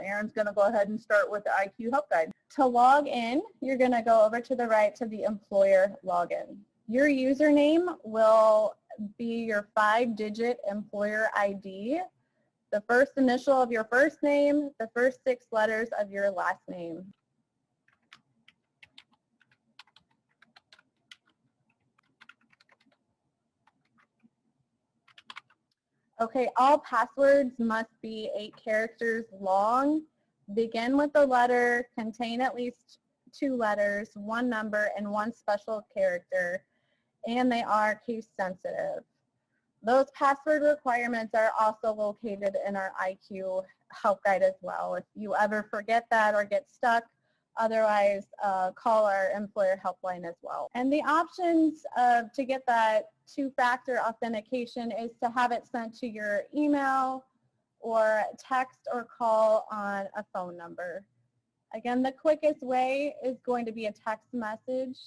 Erin's going to go ahead and start with the IQ Help Guide. To log in, you're going to go over to the right to the employer login. Your username will be your 5-digit employer ID, the first initial of your first name, the first 6 letters of your last name. Okay, all passwords must be 8 characters long, begin with a letter, contain at least 2 letters, 1 number, and 1 special character, and they are case sensitive. Those password requirements are also located in our IQ Help Guide as well. If you ever forget that or get stuck, otherwise call our employer helpline as well. And the options to get that 2-factor authentication is to have it sent to your email or text or call on a phone number. Again, the quickest way is going to be a text message,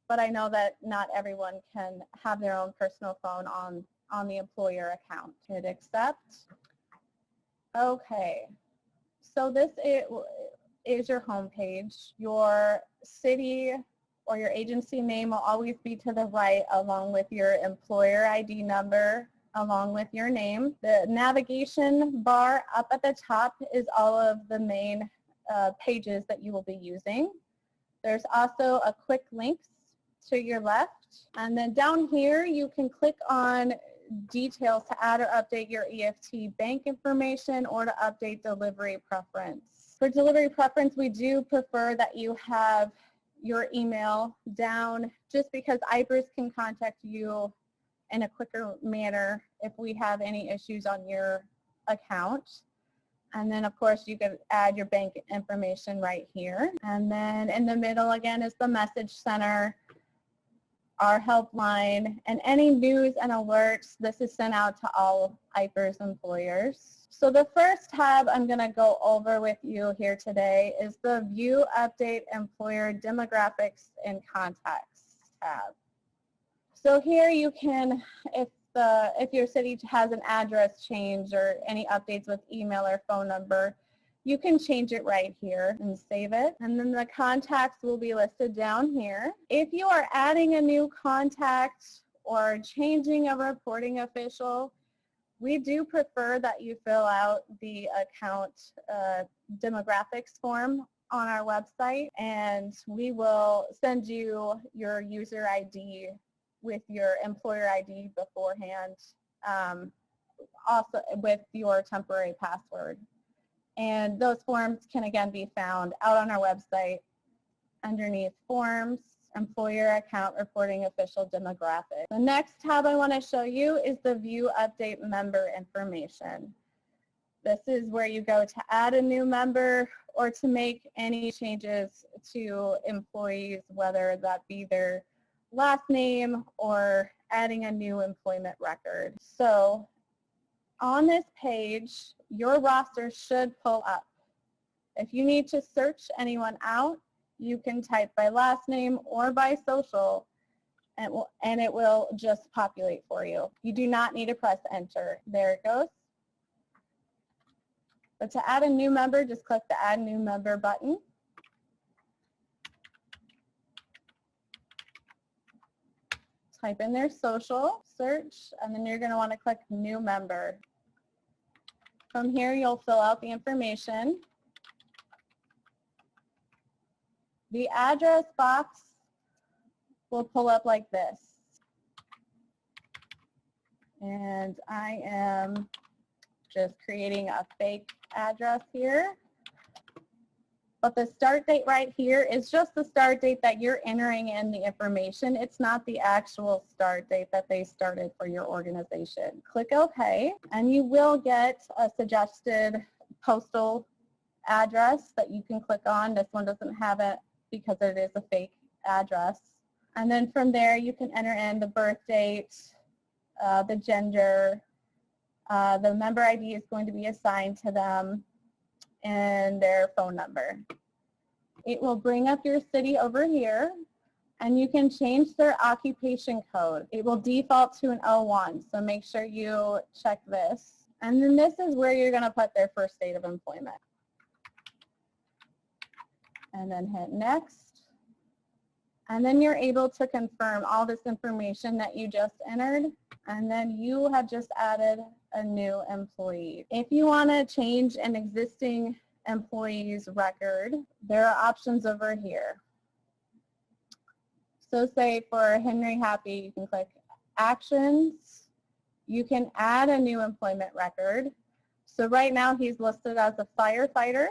but I know that not everyone can have their own personal phone on the employer account. Hit accept. Okay, so this is your home page. Your city or your agency name will always be to the right along with your employer ID number along with your name. The navigation bar up at the top is all of the main pages that you will be using. There's also a quick links to your left, and then down here you can click on details to add or update your EFT bank information or to update delivery preference. For delivery preference, we do prefer that you have your email down just because IPERS can contact you in a quicker manner if we have any issues on your account. And then, of course, you can add your bank information right here. And then in the middle, again, is the message center, our helpline, and any news and alerts. This is sent out to all IPERS employers. So the first tab I'm going to go over with you here today is the View, Update, Employer Demographics and Contacts tab. So here you can, if your city has an address change or any updates with email or phone number, you can change it right here and save it. And then the contacts will be listed down here. If you are adding a new contact or changing a reporting official, we do prefer that you fill out the account demographics form on our website, and we will send you your user ID with your employer ID beforehand, also with your temporary password. And those forms can again be found out on our website underneath Forms, Employer Account Reporting Official Demographic. The next tab I want to show you is the View, Update, Member Information. This is where you go to add a new member or to make any changes to employees, whether that be their last name or adding a new employment record. So on this page, your roster should pull up. If you need to search anyone out, you can type by last name or by social, and it will just populate for you. You do not need to press enter. There it goes. But to add a new member, just click the Add New Member button. Type in their social, search, and then you're going to want to click New Member. From here, you'll fill out the information. The address box will pull up like this. And I am just creating a fake address here. But the start date right here is just the start date that you're entering in the information. It's not the actual start date that they started for your organization. Click OK, and you will get a suggested postal address that you can click on. This one doesn't have it because it is a fake address. And then from there, you can enter in the birth date, the gender, the member ID is going to be assigned to them, and their phone number. It will bring up your city over here, and you can change their occupation code. It will default to an 01, so make sure you check this. And then this is where you're going to put their first date of employment. and then hit next. And then you're able to confirm all this information that you just entered, and then you have just added a new employee. If you want to change an existing employee's record, there are options over here. So say for Henry Happy, you can click Actions. You can add a new employment record. So right now he's listed as a firefighter.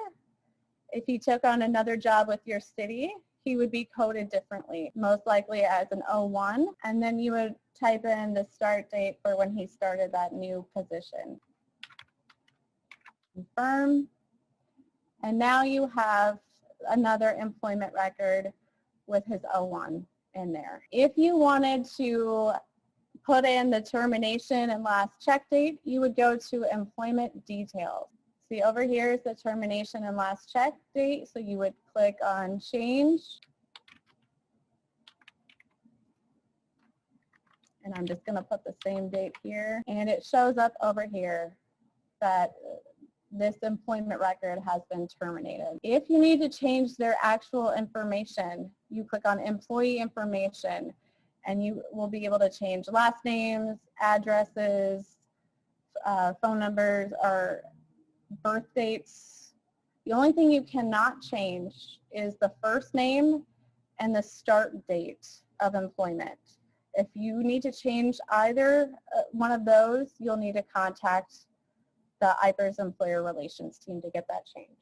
If he took on another job with your city, he would be coded differently, most likely as an 01, and then you would type in the start date for when he started that new position. Confirm. And now you have another employment record with his 01 in there. If you wanted to put in the termination and last check date, you would go to employment details. See, over here is the termination and last check date, so you would click on change. And I'm just going to put the same date here, and it shows up over here that this employment record has been terminated. If you need to change their actual information, you click on employee information, and you will be able to change last names, addresses, phone numbers, or birth dates. The only thing you cannot change is the first name and the start date of employment. If you need to change either one of those, you'll need to contact the IPERS Employer Relations team to get that changed.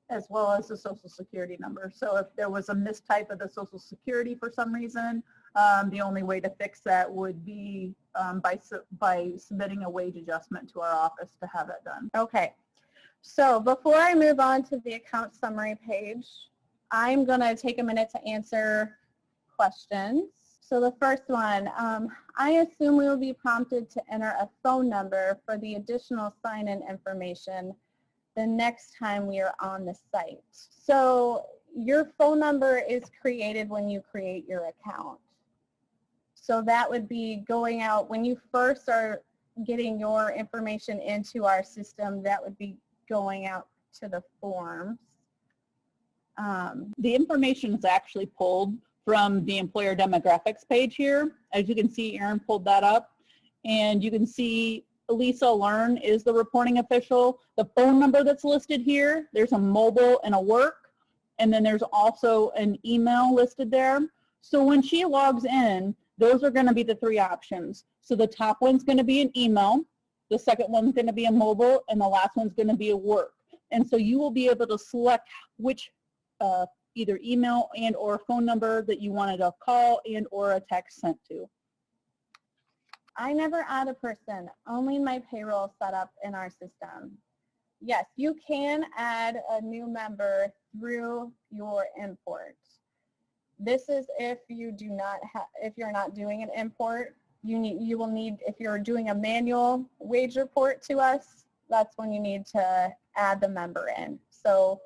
As well as the Social Security number. So if there was a mistype of the Social Security for some reason, the only way to fix that would be by submitting a wage adjustment to our office to have that done. Okay, so before I move on to the account summary page, I'm going to take a minute to answer questions. So the first one, I assume we will be prompted to enter a phone number for the additional sign-in information the next time we are on the site. So your phone number is created when you create your account. So that would be going out when you first are getting your information into our system, that would be going out to the forms. The information is actually pulled from the employer demographics page here. As you can see, Erin pulled that up, and you can see Elisa Learn is the reporting official. The phone number that's listed here, there's a mobile and a work, and then there's also an email listed there. So when she logs in, those are going to be the three options. So the top one's going to be an email, the second one's going to be a mobile, and the last one's going to be a work. And so you will be able to select which either email and or phone number that you wanted a call and or a text sent to. I never add a person, only my payroll set up in our system. Yes, you can add a new member through your import. This is if you do not if you're not doing an import, you will need, if you're doing a manual wage report to us, that's when you need to add the member in. So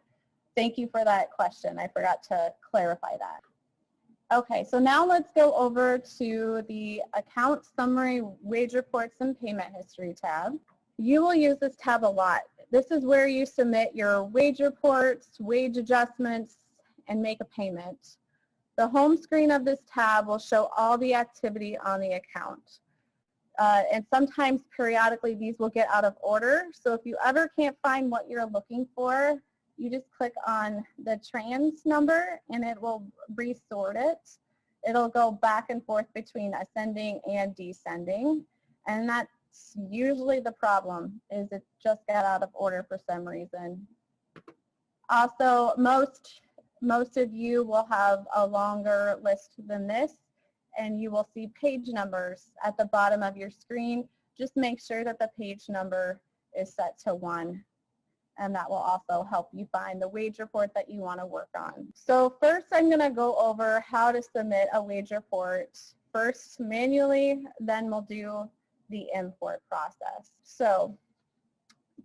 thank you for that question. I forgot to clarify that. Okay, so now let's go over to the Account Summary, Wage Reports, and Payment History tab. You will use this tab a lot. This is where you submit your wage reports, wage adjustments, and make a payment. The home screen of this tab will show all the activity on the account. And sometimes periodically these will get out of order. So if you ever can't find what you're looking for, you just click on the trans number and it will resort it. It'll go back and forth between ascending and descending. And that's usually the problem, is it just got out of order for some reason. Also, most of you will have a longer list than this, and you will see page numbers at the bottom of your screen. Just make sure that the page number is set to 1. And that will also help you find the wage report that you want to work on. So first I'm going to go over how to submit a wage report. First manually, then we'll do the import process. So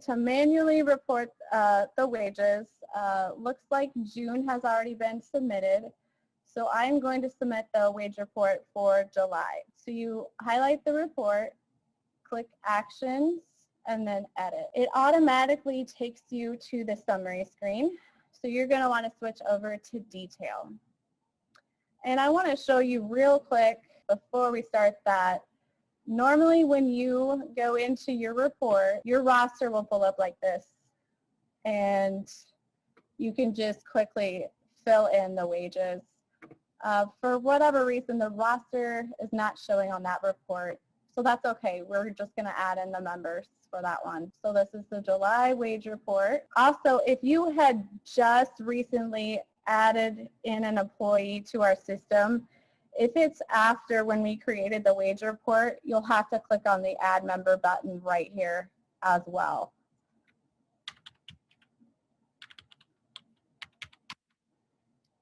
to manually report the wages, looks like June has already been submitted. So I'm going to submit the wage report for July. So you highlight the report, click Actions, and then Edit. It automatically takes you to the summary screen. So you're going to want to switch over to detail. And I want to show you real quick before we start that normally when you go into your report, your roster will pull up like this. And you can just quickly fill in the wages. For whatever reason, the roster is not showing on that report. So that's okay. We're just going to add in the members for that one. So this is the July wage report. Also, if you had just recently added in an employee to our system, if it's after when we created the wage report, you'll have to click on the add member button right here as well.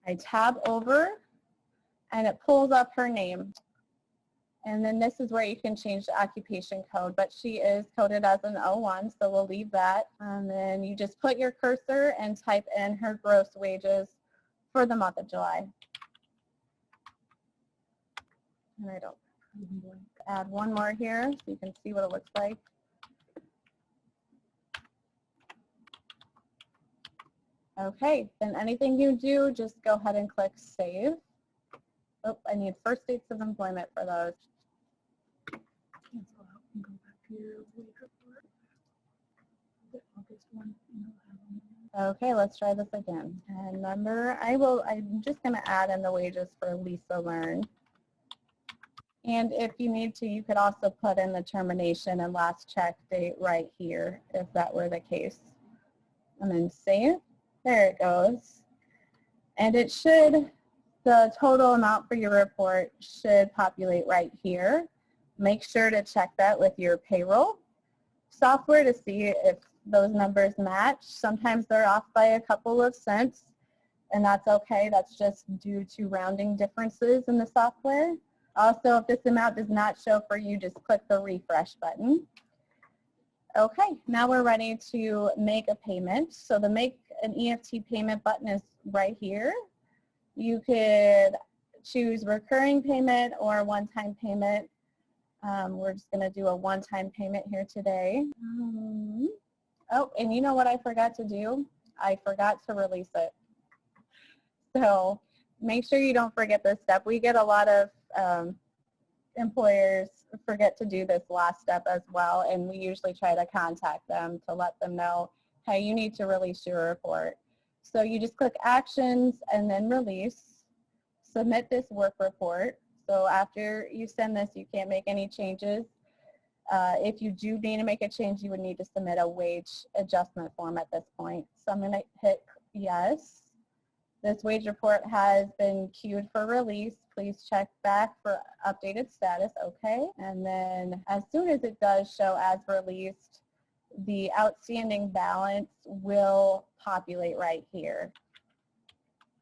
I tab over and it pulls up her name. And then this is where you can change the occupation code, but she is coded as an O1, so we'll leave that. And then you just put your cursor and type in her gross wages for the month of July. And I don't add one more here so you can see what it looks like. Okay, then anything you do, just go ahead and click Save. Oh, I need first dates of employment for those. Cancel out and go back to your wage report. The August one. Okay, let's try this again. And remember, I'm just going to add in the wages for Lisa Learn. And if you need to, you could also put in the termination and last check date right here, if that were the case. And then save. There it goes. And it should, the total amount for your report should populate right here. Make sure to check that with your payroll software to see if those numbers match. Sometimes they're off by a couple of cents, and that's okay. That's just due to rounding differences in the software. Also, if this amount does not show for you, just click the refresh button. Okay, now we're ready to make a payment. So the make an EFT payment button is right here. You could choose recurring payment or one-time payment. We're just going to do a one-time payment here today. Oh, and you know what I forgot to do? I forgot to release it. So make sure you don't forget this step. We get a lot of employers forget to do this last step as well, and we usually try to contact them to let them know, hey, you need to release your report. So you just click Actions and then Release. Submit this work report. So after you send this, you can't make any changes. If you do need to make a change, you would need to submit a wage adjustment form at this point. So I'm going to hit Yes. This wage report has been queued for release. Please check back for updated status. Okay. And then as soon as it does show as released, the outstanding balance will populate right here.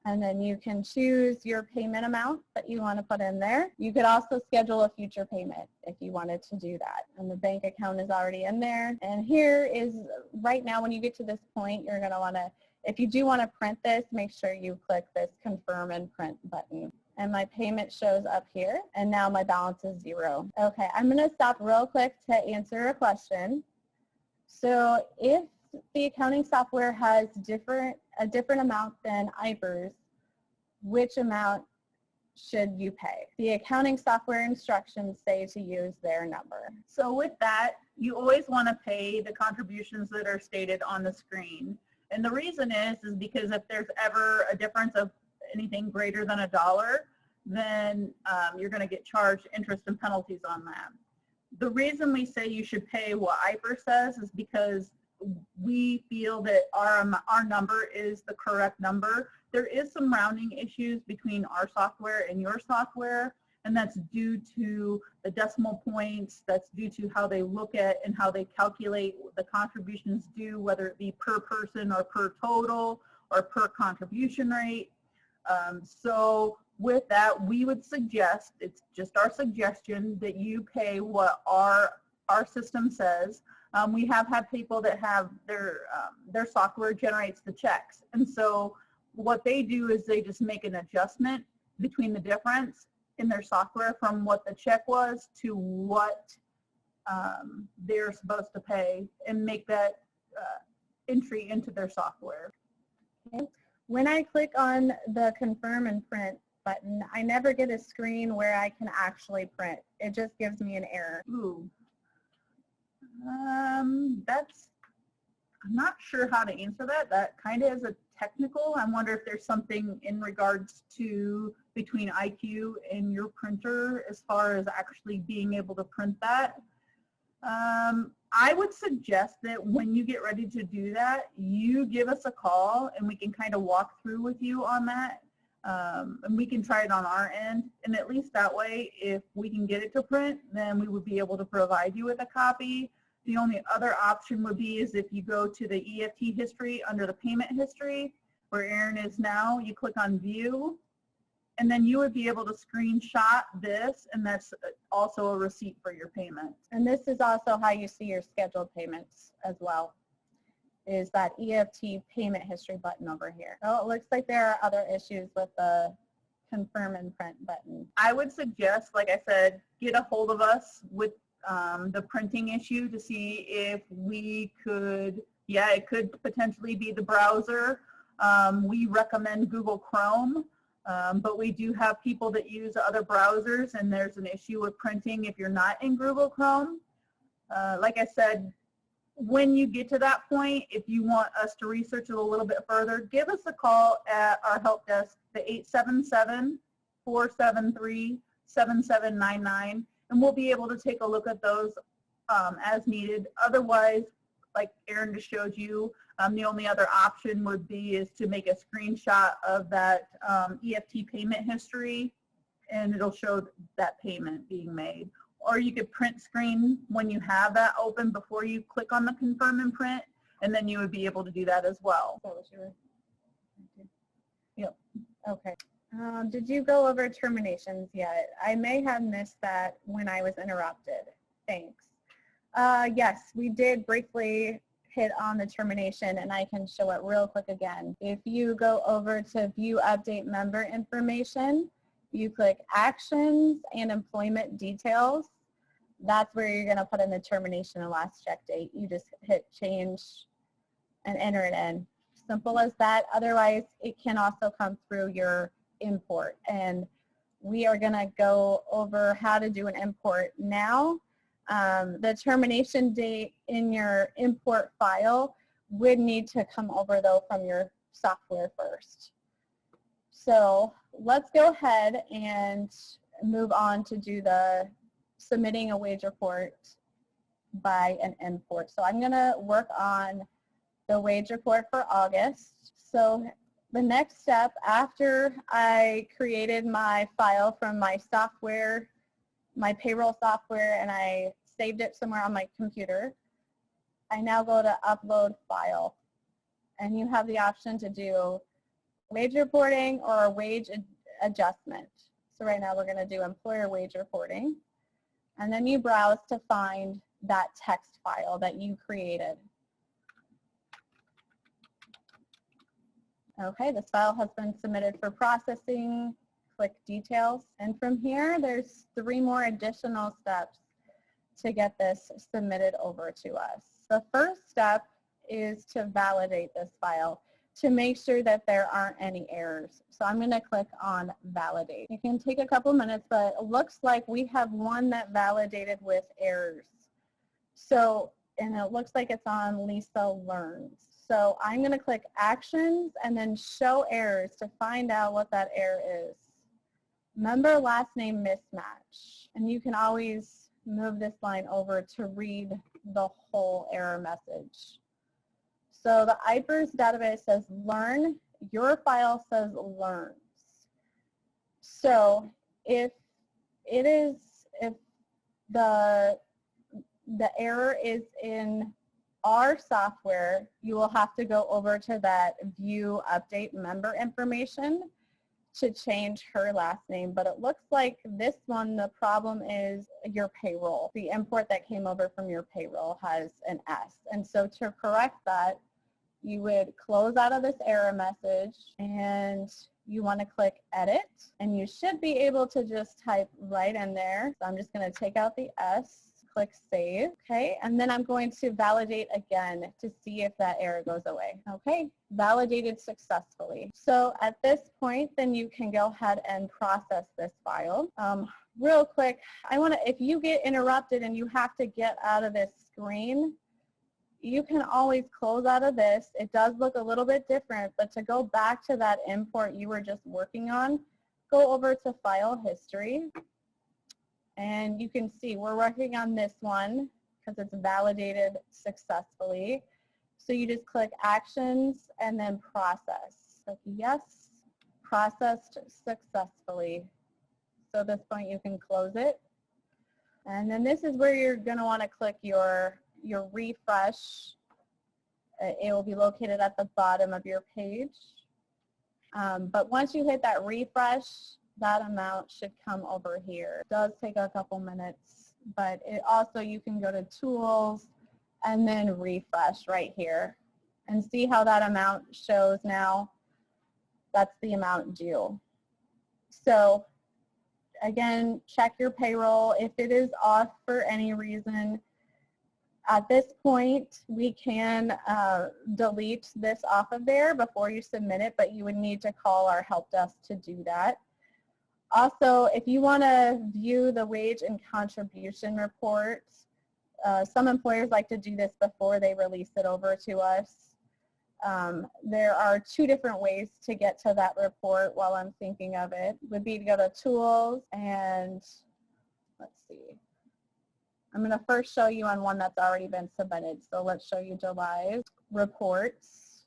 And then you can choose your payment amount that you want to put in there. You could also schedule a future payment if you wanted to do that. And the bank account is already in there. And here is, right now when you get to this point, you're going to want to, if you do want to print this, make sure you click this confirm and print button. And my payment shows up here. And now my balance is 0. Okay, I'm going to stop real quick to answer a question. So if the accounting software has a different amount than IPERS, which amount should you pay? The accounting software instructions say to use their number. So with that, you always want to pay the contributions that are stated on the screen. And the reason is because if there's ever a difference of anything greater than $1, then you're going to get charged interest and penalties on that. The reason we say you should pay what IPER says is because we feel that our number is the correct number. There is some rounding issues between our software and your software, and that's due to the decimal points, that's due to how they look at and how they calculate the contributions due, whether it be per person or per total or per contribution rate. So with that, we would suggest, it's just our suggestion, that you pay what our system says. We have had people that have their software generates the checks. And so what they do is they just make an adjustment between the difference in their software from what the check was to what they're supposed to pay and make that entry into their software. When I click on the confirm and print button, I never get a screen where I can actually print. It just gives me an error. Ooh. I'm not sure how to answer that. That kind of is a technical. I wonder if there's something in regards to between IQ and your printer as far as actually being able to print that. I would suggest that when you get ready to do that, you give us a call and we can kind of walk through with you on that. And we can try it on our end. And at least that way, if we can get it to print, then we would be able to provide you with a copy. The only other option would be is if you go to the EFT history under the payment history, where Erin is now, you click on view, and then you would be able to screenshot this, and that's also a receipt for your payment. And this is also how you see your scheduled payments as well, is that EFT payment history button over here. Oh, it looks like there are other issues with the confirm and print button. I would suggest, like I said, get a hold of us with the printing issue to see if we could, it could potentially be the browser. We recommend Google Chrome, but we do have people that use other browsers, and there's an issue with printing if you're not in Google Chrome. Like I said, when you get to that point, if you want us to research it a little bit further, give us a call at our help desk, the 877-473-7799. And we'll be able to take a look at those as needed. Otherwise, like Erin just showed you, the only other option would be is to make a screenshot of that EFT payment history, and it'll show that payment being made. Or you could print screen when you have that open before you click on the confirm and print, and then you would be able to do that as well. That was yours. Yep. Okay. Did you go over terminations yet? I may have missed that when I was interrupted. Thanks. Yes, we did briefly hit on the termination, and I can show it real quick again. If you go over to view update member information, you click actions and employment details. That's where you're going to put in the termination and last check date. You just hit change and enter it in. Simple as that. Otherwise, it can also come through your import, and we are going to go over how to do an import now. The termination date in your import file would need to come over though from your software first. So let's go ahead and move on to do the submitting a wage report by an import. So I'm going to work on the wage report for August. So the next step after I created my file from my software, my payroll software, and I saved it somewhere on my computer, I now go to upload file. And you have the option to do wage reporting or a wage adjustment. So right now we're going to do employer wage reporting. And then you browse to find that text file that you created. Okay, this file has been submitted for processing. Click details. And from here, there's 3 more additional steps to get this submitted over to us. The first step is to validate this file to make sure that there aren't any errors. So I'm going to click on validate. It can take a couple minutes, but it looks like we have one that validated with errors. So, and it looks like it's on Lisa Learns. So I'm going to click actions and then show errors to find out what that error is. Member last name mismatch. And you can always move this line over to read the whole error message. So the IPERS database says learn, your file says learns. So if the error is in our software, you will have to go over to that view update member information to change her last name. But it looks like this one, the problem is your payroll. The import that came over from your payroll has an S. And so to correct that, you would close out of this error message and you want to click edit, and you should be able to just type right in there. So I'm just going to take out the S, click save. Okay, and then I'm going to validate again to see if that error goes away. Okay, validated successfully. So at this point, then you can go ahead and process this file. Real quick, if you get interrupted and you have to get out of this screen, you can always close out of this. It does look a little bit different, but to go back to that import you were just working on, go over to File History. And you can see we're working on this one because it's validated successfully. So you just click Actions and then Process. Click Yes, processed successfully. So at this point you can close it. And then this is where you're going to want to click your refresh. It will be located at the bottom of your page. But once you hit that refresh, that amount should come over here. It does take a couple minutes, but you can go to Tools and then Refresh right here and see how that amount shows now. That's the amount due. So again, check your payroll. If it is off for any reason, at this point, we can delete this off of there before you submit it, but you would need to call our help desk to do that. Also, if you want to view the wage and contribution reports, some employers like to do this before they release it over to us. There are two different ways to get to that report while I'm thinking of it. Would be to go to Tools and let's see. I'm going to first show you on one that's already been submitted. So let's show you July's reports,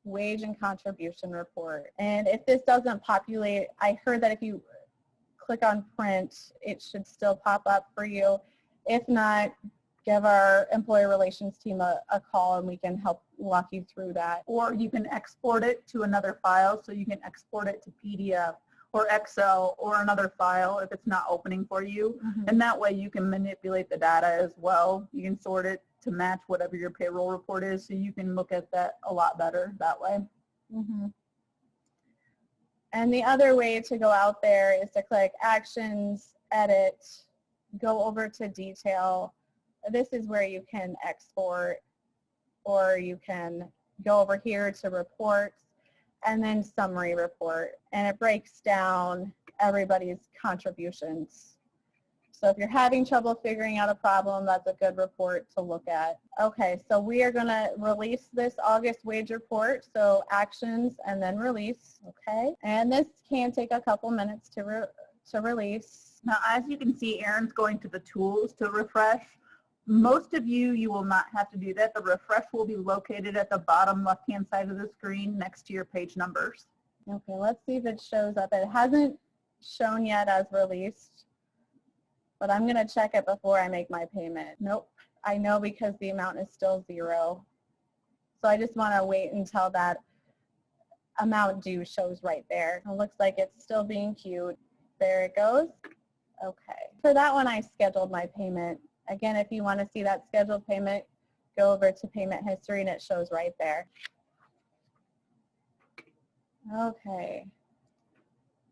wage and contribution report. And if this doesn't populate, I heard that if you click on print, it should still pop up for you. If not, give our employee relations team a call and we can help walk you through that. Or you can export it to another file, so you can export it to PDF or Excel or another file if it's not opening for you. And that way you can manipulate the data as well. You can sort it to match whatever your payroll report is, so you can look at that a lot better that way. And the other way to go out there is to click Actions, Edit, go over to Detail. This is where you can export, or you can go over here to Reports and then Summary Report. And it breaks down everybody's contributions. So if you're having trouble figuring out a problem, that's a good report to look at. Okay, so we are going to release this August wage report. So Actions and then Release. Okay, and this can take a couple minutes to release. Now, as you can see, Erin's going to the Tools to refresh. Most of you will not have to do that. The refresh will be located at the bottom left-hand side of the screen next to your page numbers. Okay, let's see if it shows up. It hasn't shown yet as released, but I'm going to check it before I make my payment. Nope, I know because the amount is still 0. So I just want to wait until that amount due shows right there. It looks like it's still being queued. There it goes. Okay, for that one I scheduled my payment. Again, if you want to see that scheduled payment, go over to Payment History and it shows right there. Okay,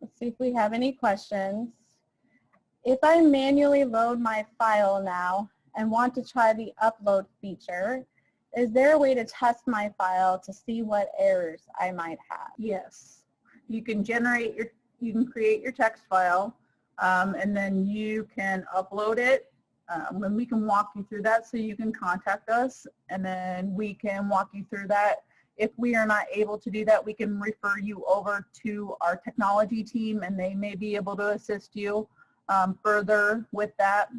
let's see if we have any questions. If I manually load my file now and want to try the upload feature, is there a way to test my file to see what errors I might have? Yes, you can create your text file, and then you can upload it. When we can walk you through that, so you can contact us and then we can walk you through that. If we are not able to do that, we can refer you over to our technology team and they may be able to assist you further with that.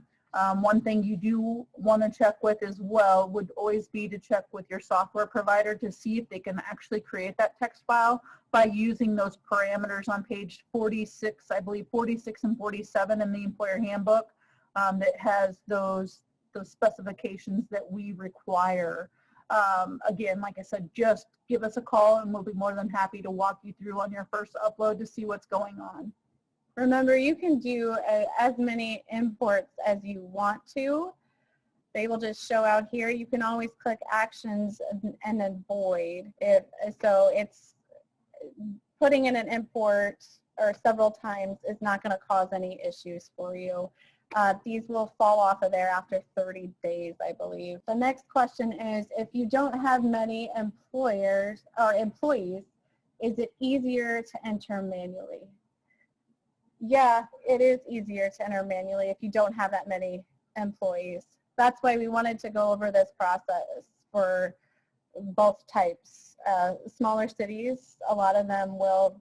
One thing you do want to check with as well would always be to check with your software provider to see if they can actually create that text file by using those parameters on page 46, I believe 46 and 47 in the employer handbook. That has those specifications that we require. Again, like I said, just give us a call and we'll be more than happy to walk you through on your first upload to see what's going on. Remember, you can do as many imports as you want to. They will just show out here. You can always click Actions and then Void. So it's putting in an import or several times is not going to cause any issues for you. These will fall off of there after 30 days, I believe. The next question is, if you don't have many employers or employees, is it easier to enter manually? Yeah, it is easier to enter manually if you don't have that many employees. That's why we wanted to go over this process for both types. Smaller cities, a lot of them will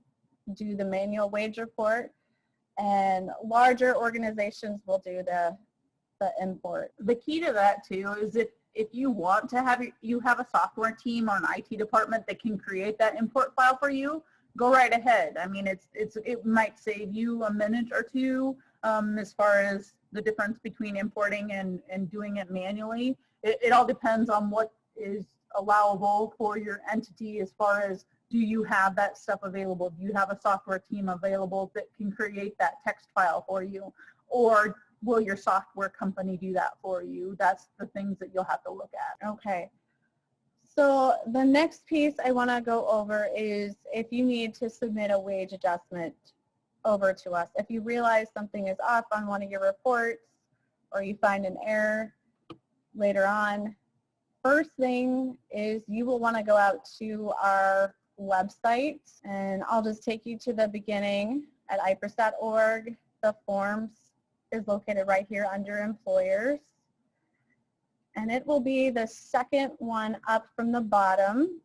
do the manual wage report, and larger organizations will do the import. The key to that too is if you want to have a software team or an IT department that can create that import file for you, go right ahead. I mean, it might save you a minute or two as far as the difference between importing and doing it manually. It all depends on what is allowable for your entity as far as, do you have that stuff available? Do you have a software team available that can create that text file for you? Or will your software company do that for you? That's the things that you'll have to look at. Okay. So the next piece I want to go over is if you need to submit a wage adjustment over to us. If you realize something is off on one of your reports or you find an error later on, first thing is you will want to go out to our website, and I'll just take you to the beginning at iprs.org. The forms is located right here under employers, and it will be the second one up from the bottom.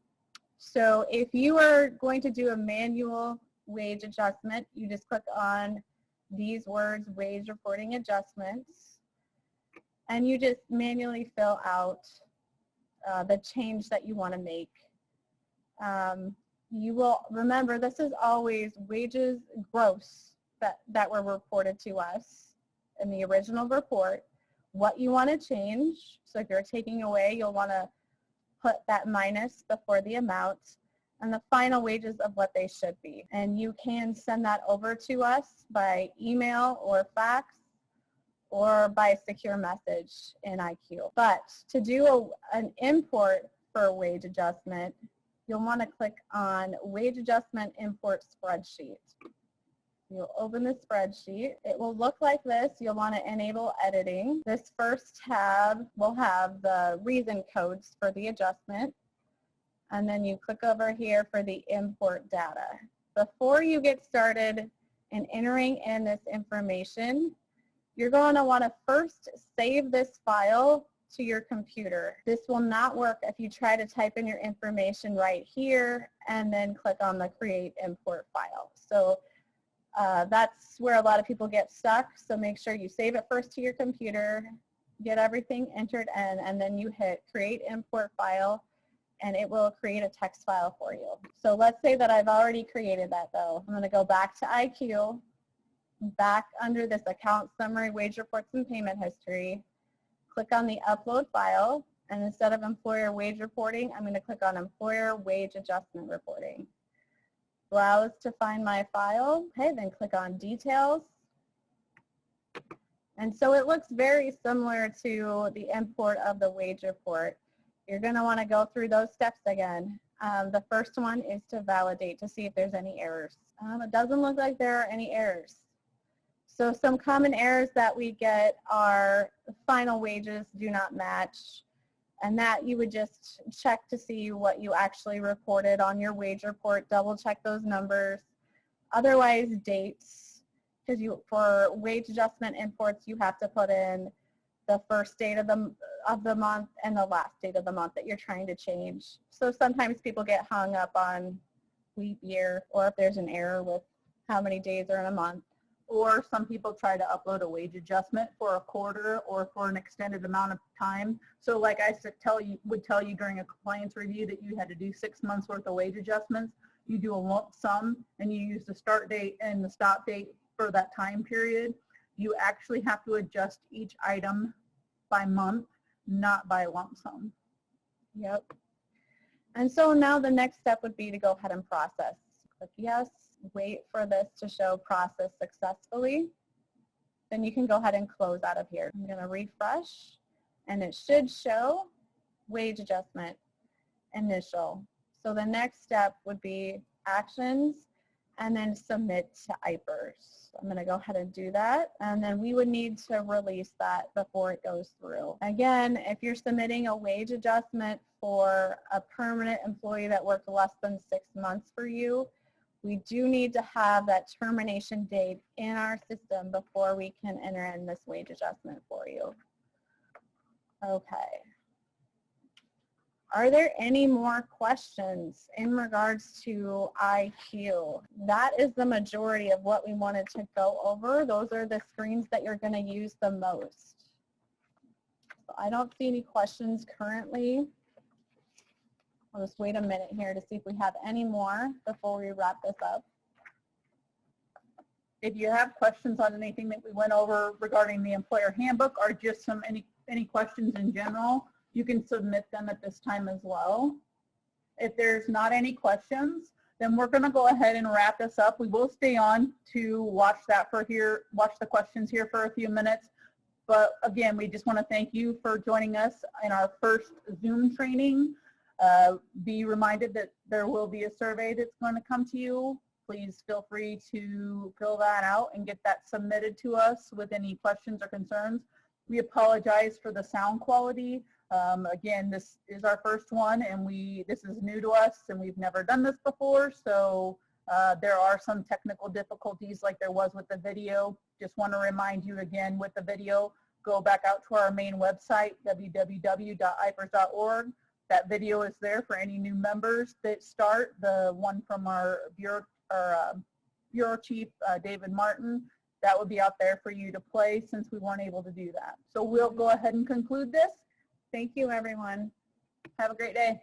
So if you are going to do a manual wage adjustment, you just click on these words, wage reporting adjustments, and you just manually fill out the change that you want to make. You will remember, this is always wages gross that were reported to us in the original report. What you want to change, so if you're taking away, you'll want to put that minus before the amount, and the final wages of what they should be. And you can send that over to us by email or fax or by secure message in IQ. But to do an import for a wage adjustment, you'll want to click on Wage Adjustment Import Spreadsheet. You'll open the spreadsheet. It will look like this. You'll want to enable editing. This first tab will have the reason codes for the adjustment. And then you click over here for the import data. Before you get started in entering in this information, you're going to want to first save this file to your computer. This will not work if you try to type in your information right here and then click on the create import file. So that's where a lot of people get stuck. So make sure you save it first to your computer, get everything entered in, and then you hit create import file, and it will create a text file for you. So let's say that I've already created that though. I'm going to go back to IQ, back under this account summary, wage reports and payment history, click on the upload file, and instead of employer wage reporting, I'm going to click on employer wage adjustment reporting. Browse to find my file. Okay, then click on details. And so it looks very similar to the import of the wage report. You're going to want to go through those steps again. The first one is to validate to see if there's any errors. It doesn't look like there are any errors. So some common errors that we get are final wages do not match, and that you would just check to see what you actually reported on your wage report, double check those numbers. Otherwise, dates, because for wage adjustment imports, you have to put in the first date of the month and the last date of the month that you're trying to change. So sometimes people get hung up on leap year, or if there's an error with how many days are in a month. Or some people try to upload a wage adjustment for a quarter or for an extended amount of time. So like I would tell you during a compliance review that you had to do 6 months worth of wage adjustments. You do a lump sum and you use the start date and the stop date for that time period. You actually have to adjust each item by month, not by lump sum. Yep. And so now the next step would be to go ahead and process. Click yes. Wait for this to show process successfully. Then you can go ahead and close out of here. I'm going to refresh, and it should show wage adjustment initial. So the next step would be actions, and then submit to IPERS. I'm going to go ahead and do that, and then we would need to release that before it goes through. Again, if you're submitting a wage adjustment for a permanent employee that worked less than 6 months for you, we do need to have that termination date in our system before we can enter in this wage adjustment for you. Okay. Are there any more questions in regards to IQ? That is the majority of what we wanted to go over. Those are the screens that you're going to use the most. So I don't see any questions currently. I'll just wait a minute here to see if we have any more before we wrap this up. If you have questions on anything that we went over regarding the employer handbook or just any questions in general, you can submit them at this time as well. If there's not any questions, then we're going to go ahead and wrap this up. We will stay on to watch the questions here for a few minutes. But again, we just want to thank you for joining us in our first Zoom training. Be reminded that there will be a survey that's going to come to you. Please feel free to fill that out and get that submitted to us with any questions or concerns. We apologize for the sound quality. Again, this is our first one, and this is new to us, and we've never done this before, so there are some technical difficulties like there was with the video. Just want to remind you again with the video, go back out to our main website, www.ipers.org. That video is there for any new members that start. The one from our Bureau Chief, David Martin, that would be out there for you to play since we weren't able to do that. So we'll go ahead and conclude this. Thank you, everyone. Have a great day.